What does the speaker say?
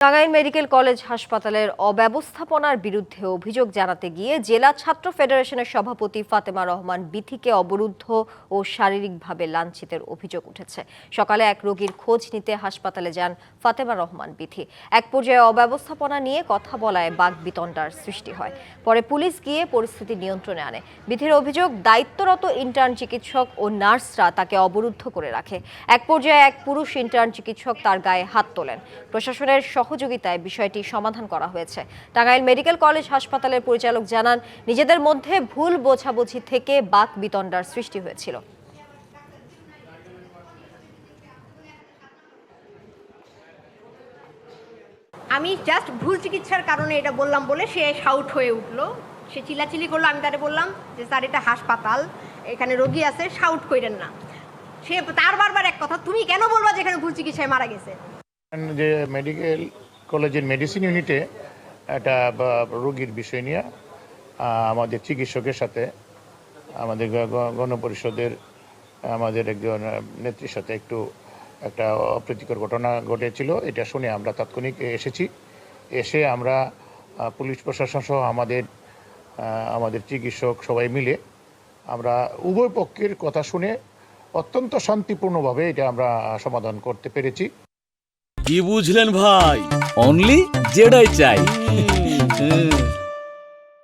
Tangail medical college হাসপাতালের অব্যবস্থাপনার বিরুদ্ধে অভিযোগ জানাতে গিয়ে জেলা ছাত্র ফেডারেশনের সভাপতি ফাতেমা রহমান বিথিকে অবরুদ্ধ ও শারীরিকভাবে লাঞ্ছিতের অভিযোগ উঠেছে। সকালে এক রোগীর খোঁজ নিতে হাসপাতালে যান ফাতেমা রহমান বিথি। এক পর্যায়ে অব্যবস্থাপনা নিয়ে কথা বলায় বাকবিতণ্ডার সৃষ্টি হয়। পরে পুলিশ গিয়ে পরিস্থিতি নিয়ন্ত্রণে আনে। বিথির অভিযোগ, দায়িত্বরত ইন্টার্ন চিকিৎসক ও নার্সরা তাকে অবরুদ্ধ করে রাখে। এক পর্যায়ে এক পুরুষ ইন্টার্ন চিকিৎসক তার গায়ে হাত তোলেন। প্রশাসনের সহযোগিতায় বিষয়টি সমাধান করা হয়েছে। টাঙ্গাইল মেডিকেল কলেজ হাসপাতালের পরিচালক জানান, নিজেদের মধ্যে ভুল বোঝাবুঝি থেকে বাকবিতণ্ডার সৃষ্টি হয়েছিল। আমি জাস্ট ভুল চিকিৎসার কারণে এটা বললাম বলে সে শাউট হয়ে উঠলো, সে চিল্লাচিল্লি করলো। আমি তারে বললাম যে স্যার, এটা হাসপাতাল, এখানে রোগী আছে, শাউট করেন না। সে তার বারবার এক কথা, তুমি কেন বলবা যে এখানে ভুল চিকিৎসায় মারা গেছে। যে মেডিকেল কলেজের মেডিসিন ইউনিটে একটা রোগীর বিষয় নিয়ে আমাদের চিকিৎসকের সাথে আমাদের গণপরিষদের আমাদের একজন নেত্রীর সাথে একটা অপ্রীতিকর ঘটনা ঘটেছিল। এটা শুনে আমরা তাৎক্ষণিক এসে আমরা পুলিশ প্রশাসন সহ আমাদের চিকিৎসক সবাই মিলে আমরা উভয় পক্ষের কথা শুনে অত্যন্ত শান্তিপূর্ণভাবে এটা আমরা সমাধান করতে পেরেছি। কি বুঝলেন ভাই? অনলি যেটাই চাই।